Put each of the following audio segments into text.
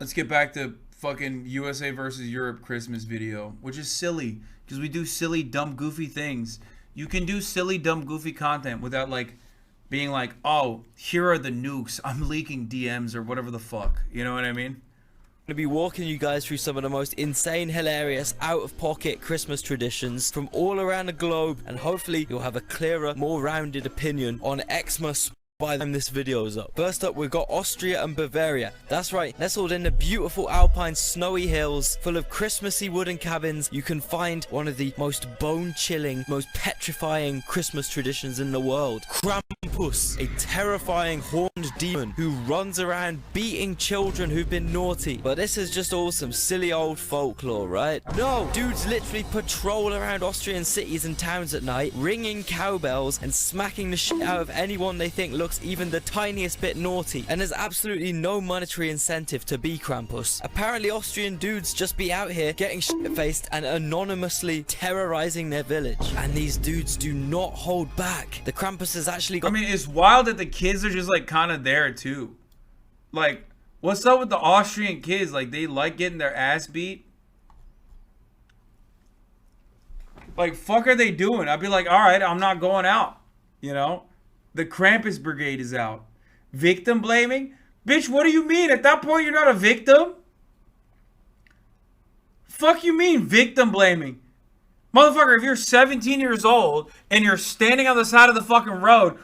Let's get back to fucking USA versus Europe Christmas video, which is silly because we do silly, dumb, goofy things. You can do silly, dumb, goofy content without like being like, oh, here are the nukes. I'm leaking DMs or whatever the fuck. You know what I mean? Going to be walking you guys through some of the most insane, hilarious, out-of-pocket Christmas traditions from all around the globe, and hopefully you'll have a clearer, more rounded opinion on Xmas by the time this video is up. First up, we've got Austria and Bavaria. That's right, nestled in the beautiful alpine snowy hills full of Christmassy wooden cabins, you can find one of the most bone-chilling, most petrifying Christmas traditions in the world. Krampus, a terrifying horned demon who runs around beating children who've been naughty. But this is just all some silly old folklore, right? No, dudes literally patrol around Austrian cities and towns at night, ringing cowbells and smacking the shit out of anyone they think looks even the tiniest bit naughty, and there's absolutely no monetary incentive to be Krampus. Apparently Austrian dudes just be out here getting shit-faced and anonymously terrorizing their village, and these dudes do not hold back. The Krampus has actually got— I mean, it's wild that the kids are just like kind of there too. Like, what's up with the Austrian kids? Like, they like getting their ass beat. Like, fuck are they doing? I'd be like, all right, I'm not going out, you know? The Krampus Brigade is out. Victim blaming? Bitch, what do you mean? At that point, you're not a victim? Fuck you mean victim blaming? Motherfucker, if you're 17 years old and you're standing on the side of the fucking road,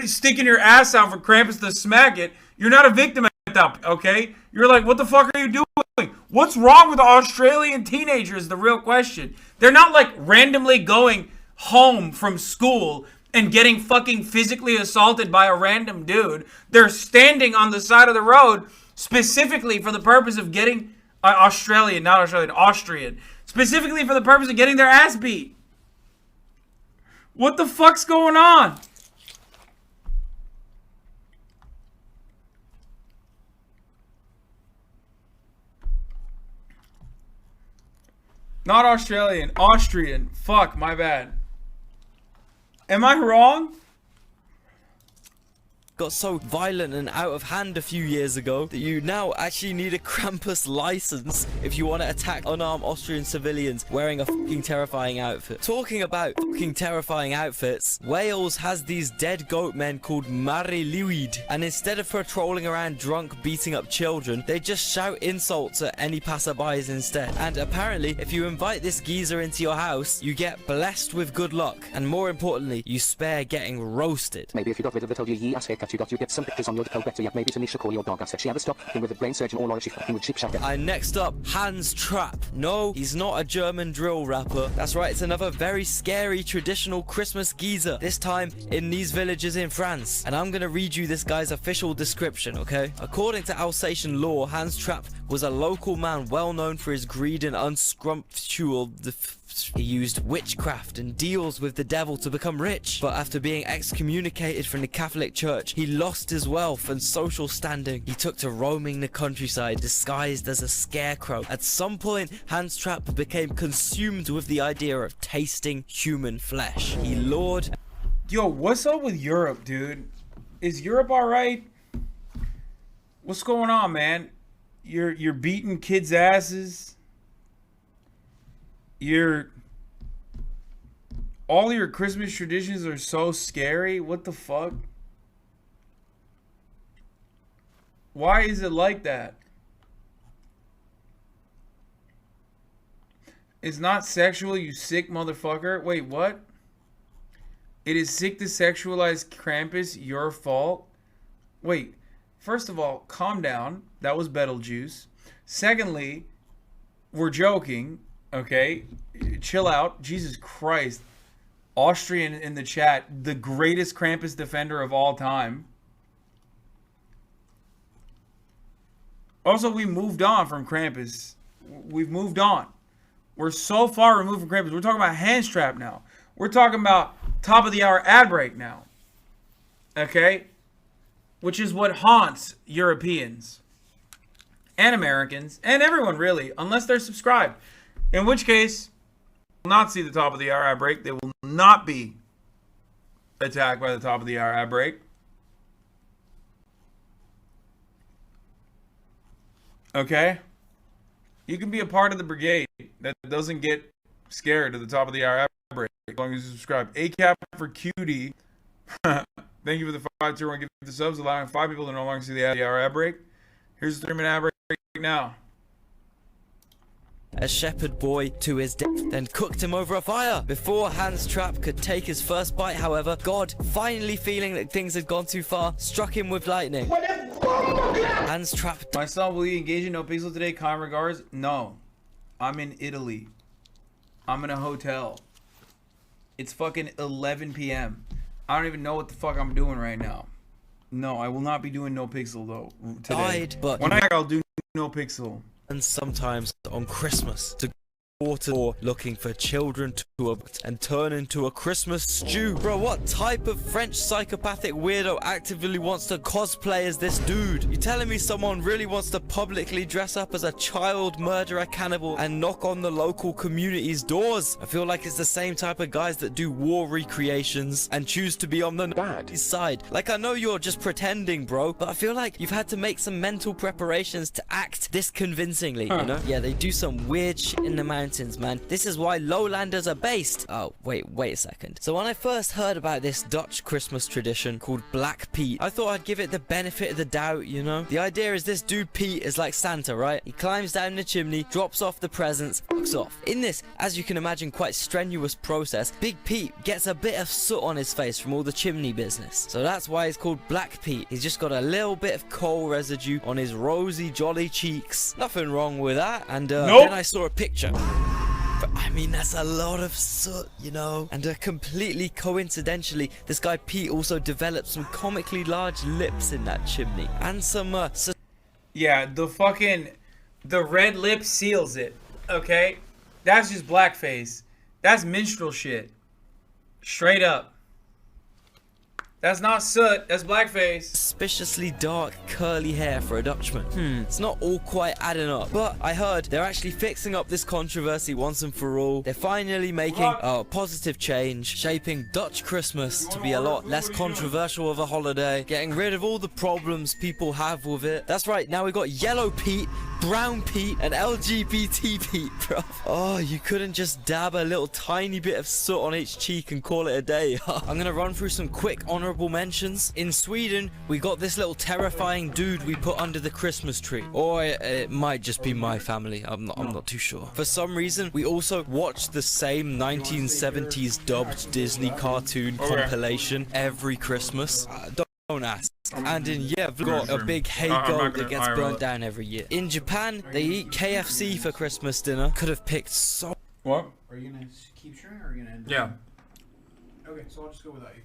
sticking your ass out for Krampus to smack it, you're not a victim at that point, okay? You're like, what the fuck are you doing? What's wrong with the Australian teenagers is the real question. They're not like randomly going home from school and getting fucking physically assaulted by a random dude. They're standing on the side of the road specifically for the purpose of getting Austrian. Specifically for the purpose of getting their ass beat. What the fuck's going on? Not Australian, Austrian. Fuck, my bad. Am I wrong? Got so violent and out of hand a few years ago that you now actually need a Krampus license if you want to attack unarmed Austrian civilians wearing a fucking terrifying outfit. Talking about fucking terrifying outfits, Wales has these dead goat men called Mariluid, and instead of patrolling around drunk beating up children, they just shout insults at any passerbys instead. And apparently, if you invite this geezer into your house, you get blessed with good luck, and more importantly, you spare getting roasted. Maybe if you got rid of the told you ye ass haircut you got, you get some pictures on your deco better yet. Maybe Tanisha call your dog. I said she had a stop thing with a brain surgeon all on she fucking with cheap shagger. And next up, Hans Trapp. No, he's not a German drill rapper. That's right, it's another very scary traditional Christmas geezer, this time in these villages in France. And I'm gonna read you this guy's official description, okay? According to Alsatian law, Hans Trapp was a local man well known for his greed and unscrumptuous. He used witchcraft and deals with the devil to become rich, but after being excommunicated from the Catholic Church, he lost his wealth and social standing. He took to roaming the countryside disguised as a scarecrow. At some point, Hans Trapp became consumed with the idea of tasting human flesh. He lured— Yo, what's up with Europe, dude? Is Europe alright? What's going on, man? You're beating kids' asses. All your Christmas traditions are so scary. What the fuck? Why is it like that? It's not sexual, you sick motherfucker. Wait, what? It is sick to sexualize Krampus, your fault? Wait, first of all, calm down. That was Betelgeuse. Secondly, we're joking. Okay, chill out. Jesus Christ. Austrian in the chat, the greatest Krampus defender of all time. Also, we moved on from Krampus. We've moved on. We're so far removed from Krampus. We're talking about Hans Trapp now. We're talking about top of the hour ad break now. Okay? Which is what haunts Europeans and Americans and everyone really, unless they're subscribed. In which case, will not see the top of the hour ad break. They will not be attacked by the top of the hour ad break. Okay? You can be a part of the brigade that doesn't get scared to the top of the hour break as long as you subscribe. ACAP for cutie. Thank you for the 5-2-1 gift the subs, allowing 5 people to no longer see the hour ad break. Here's the 3-minute ad break now. A shepherd boy to his death, then cooked him over a fire. Before Hans Trap could take his first bite, however, God, finally feeling that things had gone too far, struck him with lightning. Hans Trap. My son, will you engage in No Pixel today? Kind regards. No. I'm in Italy. I'm in a hotel. It's fucking 11 p.m. I don't even know what the fuck I'm doing right now. No, I will not be doing No Pixel though today. Died, but when I'll do No Pixel. And sometimes on Christmas to water or looking for children to adopt and turn into a Christmas stew. Bro, what type of French psychopathic weirdo actively wants to cosplay as this dude? You telling me someone really wants to publicly dress up as a child murderer cannibal and knock on the local community's doors? I feel like it's the same type of guys that do war recreations and choose to be on the bad side. Like, I know you're just pretending, bro, but I feel like you've had to make some mental preparations to act this convincingly, you know? Yeah, they do some weird shit in the mountains, man. This is why lowlanders are based. Oh, wait a second. So when I first heard about this Dutch Christmas tradition called Black Pete, I thought I'd give it the benefit of the doubt, you know? The idea is this dude Pete is like Santa, right? He climbs down the chimney, drops off the presents, fucks off. In this, as you can imagine, quite strenuous process, Big Pete gets a bit of soot on his face from all the chimney business. So that's why it's called Black Pete. He's just got a little bit of coal residue on his rosy, jolly cheeks. Nothing wrong with that. And then I saw a picture. I mean, that's a lot of soot, you know? And completely coincidentally, this guy Pete also developed some comically large lips in that chimney. And some, yeah, the red lip seals it, okay? That's just blackface. That's minstrel shit. Straight up. That's not soot, that's blackface. Suspiciously dark curly hair for a Dutchman. It's not all quite adding up. But I heard they're actually fixing up this controversy once and for all. They're finally making a positive change, shaping Dutch Christmas to be a lot less controversial of a holiday, getting rid of all the problems people have with it. That's right, now we got Yellow Pete, Brown Pete, and LGBT Pete, bro. Oh, you couldn't just dab a little tiny bit of soot on each cheek and call it a day. I'm gonna run through some quick honorable mentions. In Sweden, we got this little terrifying dude we put under the Christmas tree. Or it might just be my family. I'm not too sure. For some reason, we also watched the same 1970s dubbed Disney cartoon compilation every Christmas. Don't ask. And in Yev, we've got a big hay goat that gets burnt down every year. In Japan, they eat KFC for Christmas dinner. Could have picked so... What? Are you gonna keep sharing or are you gonna end it? Yeah. Okay, so I'll just go without you.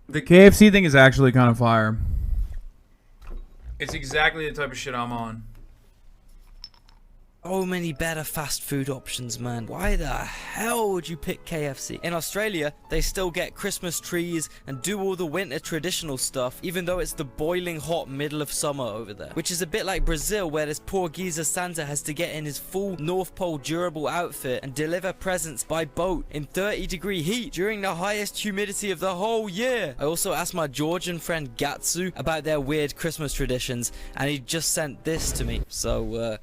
The KFC thing is actually kind of fire. It's exactly the type of shit I'm on. So many better fast food options, man. Why the hell would you pick KFC? In Australia, they still get Christmas trees and do all the winter traditional stuff, even though it's the boiling hot middle of summer over there. Which is a bit like Brazil, where this poor geezer Santa has to get in his full North Pole durable outfit and deliver presents by boat in 30-degree heat during the highest humidity of the whole year. I also asked my Georgian friend Gatsu about their weird Christmas traditions, and he just sent this to me. So,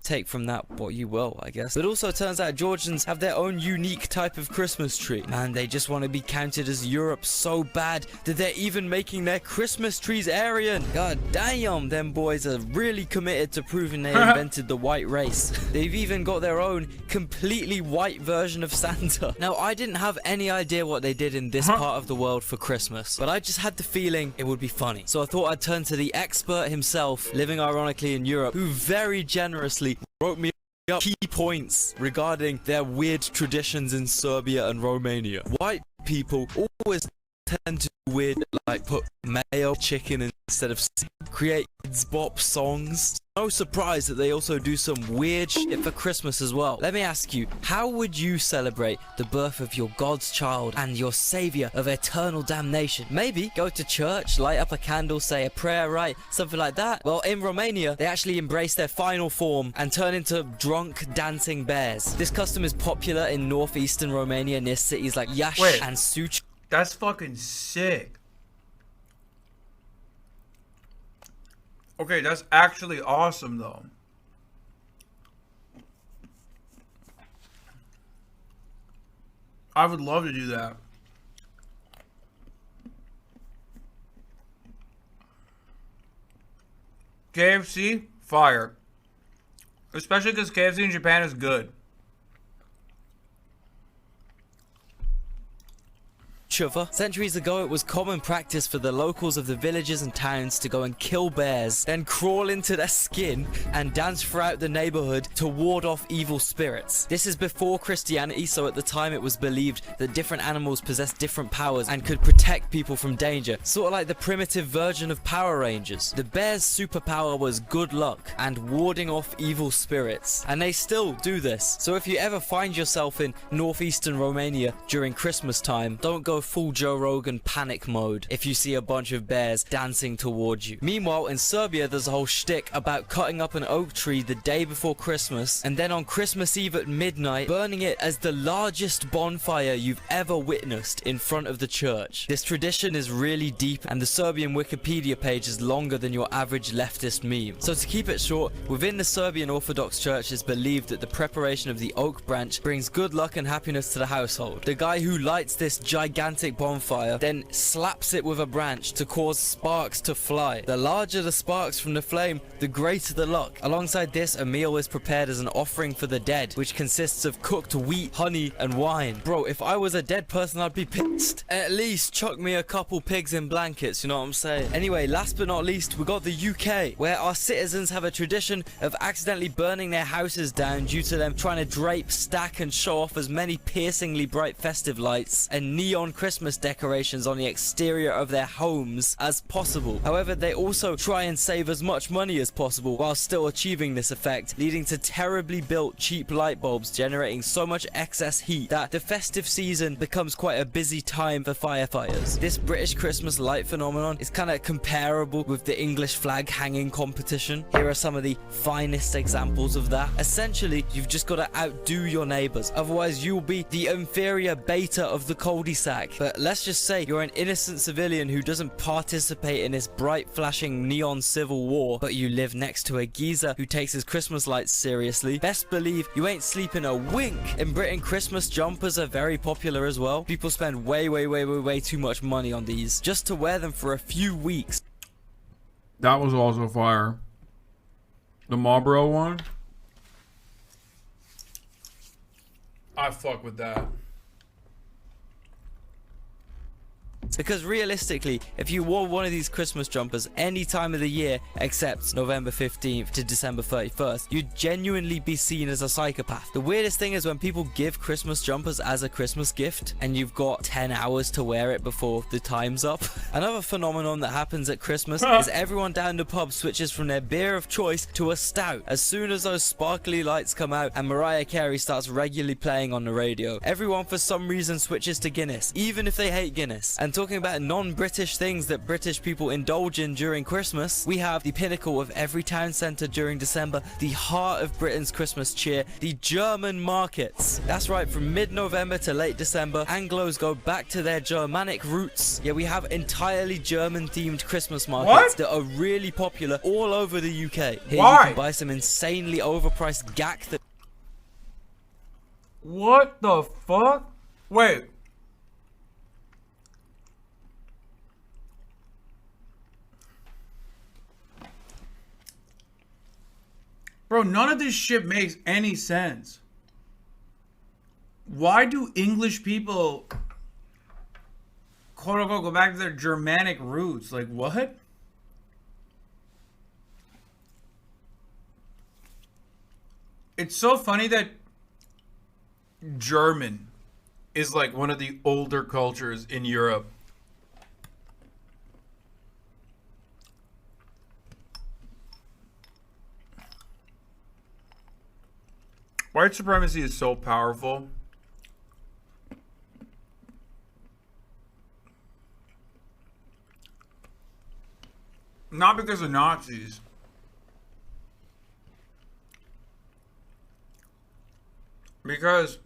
take from that what you will, I guess. But also turns out Georgians have their own unique type of Christmas tree. Man, they just want to be counted as Europe so bad that they're even making their Christmas trees Aryan. God damn, them boys are really committed to proving they invented the white race. They've even got their own completely white version of Santa. Now, I didn't have any idea what they did in this part of the world for Christmas, but I just had the feeling it would be funny. So I thought I'd turn to the expert himself, living ironically in Europe, who very generously wrote me up key points regarding their weird traditions in Serbia and Romania. White people always tend to do weird, like put mayo chicken instead of create kids bop songs. No surprise that they also do some weird shit for Christmas as well. Let me ask you, how would you celebrate the birth of your God's child and your savior of eternal damnation? Maybe go to church, light up a candle, say a prayer, right? Something like that. Well, in Romania, they actually embrace their final form and turn into drunk dancing bears. This custom is popular in northeastern Romania near cities like Iași and Suceava. That's fucking sick. Okay, that's actually awesome, though. I would love to do that. KFC, fire. Especially because KFC in Japan is good. Centuries ago, it was common practice for the locals of the villages and towns to go and kill bears, then crawl into their skin and dance throughout the neighborhood to ward off evil spirits. This is before Christianity, so at the time it was believed that different animals possessed different powers and could protect people from danger, sort of like the primitive version of Power Rangers. The bear's superpower was good luck and warding off evil spirits, and they still do this. So if you ever find yourself in northeastern Romania during Christmas time, don't go full Joe Rogan panic mode if you see a bunch of bears dancing towards you. Meanwhile, in Serbia, there's a whole shtick about cutting up an oak tree the day before Christmas, and then on Christmas Eve at midnight, burning it as the largest bonfire you've ever witnessed in front of the church. This tradition is really deep, and the Serbian Wikipedia page is longer than your average leftist meme. So to keep it short, within the Serbian Orthodox Church it's believed that the preparation of the oak branch brings good luck and happiness to the household. The guy who lights this gigantic bonfire then slaps it with a branch to cause sparks to fly. The larger the sparks from the flame, the greater the luck. Alongside this, a meal is prepared as an offering for the dead, which consists of cooked wheat, honey, and wine. Bro, if I was a dead person, I'd be pissed. At least chuck me a couple pigs in blankets, you know what I'm saying? Anyway, last but not least, we got the UK, where our citizens have a tradition of accidentally burning their houses down due to them trying to drape, stack, and show off as many piercingly bright festive lights and neon Christmas decorations on the exterior of their homes as possible. However, they also try and save as much money as possible while still achieving this effect, leading to terribly built cheap light bulbs generating so much excess heat that the festive season becomes quite a busy time for firefighters. This British Christmas light phenomenon is kind of comparable with the English flag hanging competition. Here are some of the finest examples of that. Essentially, you've just got to outdo your neighbors, otherwise you'll be the inferior beta of the cul-de-sac. But let's just say you're an innocent civilian who doesn't participate in this bright flashing neon civil war, but you live next to a geezer who takes his Christmas lights seriously. Best believe you ain't sleeping a wink. In Britain, Christmas jumpers are very popular as well. People spend way too much money on these just to wear them for a few weeks. That was also fire. The Marlboro one? I fuck with that. Because realistically, if you wore one of these Christmas jumpers any time of the year except November 15th to December 31st, you'd genuinely be seen as a psychopath. The weirdest thing is when people give Christmas jumpers as a Christmas gift and you've got 10 hours to wear it before the time's up. Another phenomenon that happens at Christmas is everyone down the pub switches from their beer of choice to a stout as soon as those sparkly lights come out and Mariah Carey starts regularly playing on the radio. Everyone for some reason switches to Guinness, even if they hate Guinness. And talking about non-British things that British people indulge in during Christmas, we have the pinnacle of every town centre during December, the heart of Britain's Christmas cheer, the German markets. That's right, from mid-November to late December, Anglos go back to their Germanic roots. Yeah, we have entirely German-themed Christmas markets that are really popular all over the UK. Here you can buy some insanely overpriced gack that... What the fuck? Wait. Bro, none of this shit makes any sense. Why do English people, quote unquote, go back to their Germanic roots? Like, what? It's so funny that German is like one of the older cultures in Europe. White supremacy is so powerful. Not because of Nazis. Because,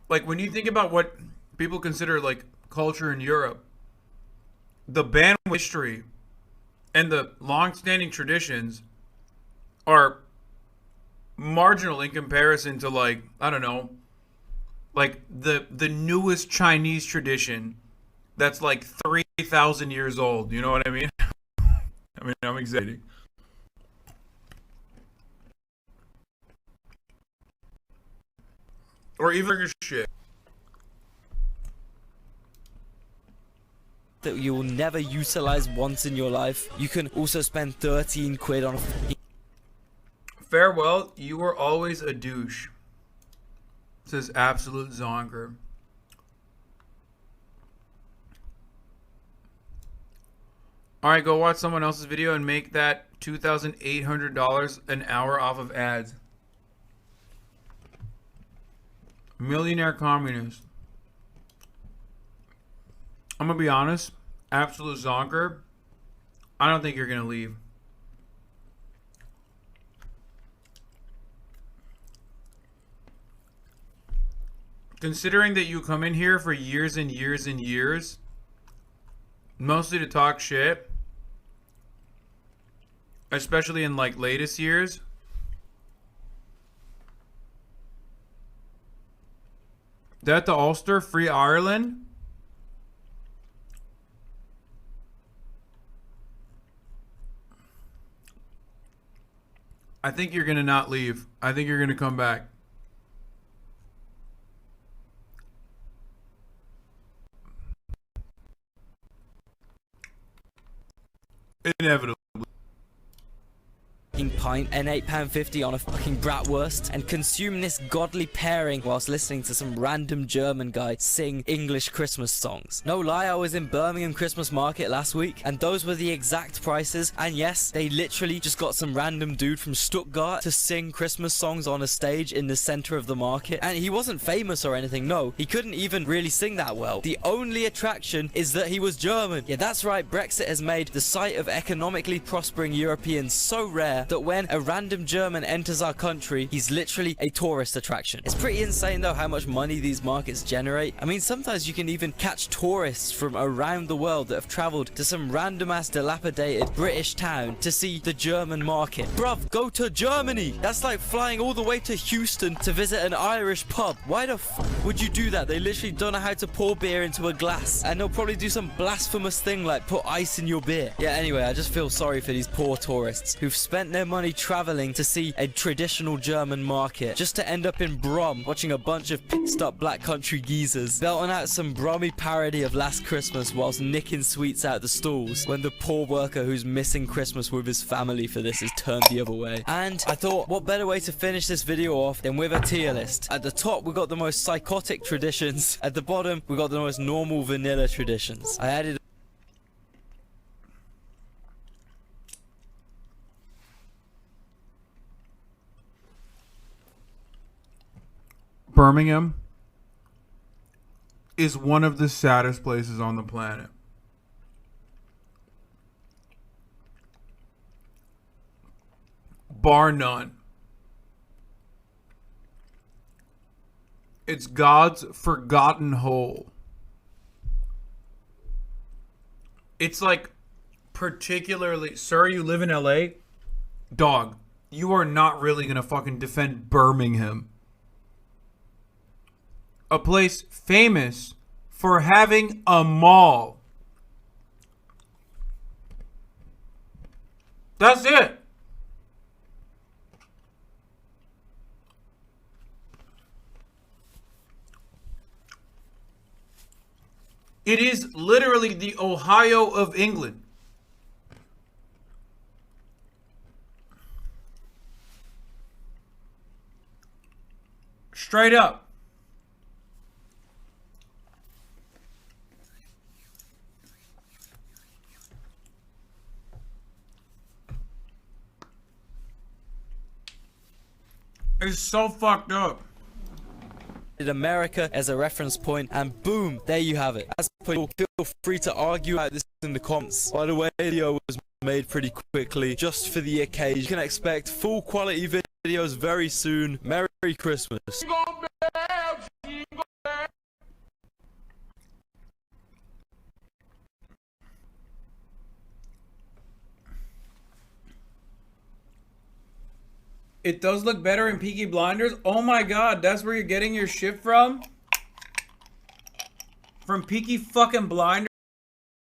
like, when you think about what people consider, like, culture in Europe, the band history and the long-standing traditions are marginal in comparison to, like, I don't know, like, the newest Chinese tradition that's, like, 3,000 years old. You know what I mean? I mean, I'm exaggerating. Or even shit. That you will never utilize once in your life. You can also spend 13 quid on a Farewell, you were always a douche. Says Absolute Zonker. Alright, go watch someone else's video and make that $2,800 an hour off of ads. Millionaire communist. I'm gonna be honest, Absolute Zonker, I don't think you're gonna leave. Considering that you come in here for years and years and years, mostly to talk shit, especially in like latest years. That the Ulster, Free Ireland. I think you're gonna not leave. I think you're gonna come back. Inevitably. pint and £8.50 on a fucking bratwurst and consume this godly pairing whilst listening to some random German guy sing English Christmas songs. No lie, I was in Birmingham Christmas market last week and those were the exact prices, and yes, they literally just got some random dude from Stuttgart to sing Christmas songs on a stage in the center of the market, and he wasn't famous or anything. No, he couldn't even really sing that well. The only attraction is that he was German. Yeah, that's right, Brexit has made the sight of economically prospering Europeans so rare that when a random German enters our country, he's literally a tourist attraction. It's pretty insane though how much money these markets generate. I mean, sometimes you can even catch tourists from around the world that have traveled to some random ass dilapidated British town to see the German market. Bruv, go to Germany! That's like flying all the way to Houston to visit an Irish pub. Why the f would you do that? They literally don't know how to pour beer into a glass, and they'll probably do some blasphemous thing like put ice in your beer. Yeah, anyway, I just feel sorry for these poor tourists who've spent their money traveling to see a traditional German market just to end up in Brom watching a bunch of pissed up black country geezers belting out some Brommy parody of Last Christmas whilst nicking sweets out the stalls when the poor worker who's missing Christmas with his family for this is turned the other way. And I thought, what better way to finish this video off than with a tier list. At the top we got the most psychotic traditions, at the bottom we got the most normal vanilla traditions. I added Birmingham is one of the saddest places on the planet. Bar none. It's God's forgotten hole. It's like particularly, sir, you live in LA? Dog, you are not really gonna fucking defend Birmingham. A place famous for having a mall. That's it. It is literally the Ohio of England. Straight up. It's so fucked up. America as a reference point, and boom, there you have it. As per usual, feel free to argue about this in the comments. By the way, the video was made pretty quickly just for the occasion. You can expect full quality videos very soon. Merry Christmas. It does look better in Peaky Blinders. Oh my god, that's where you're getting your shit from? From Peaky fucking Blinders?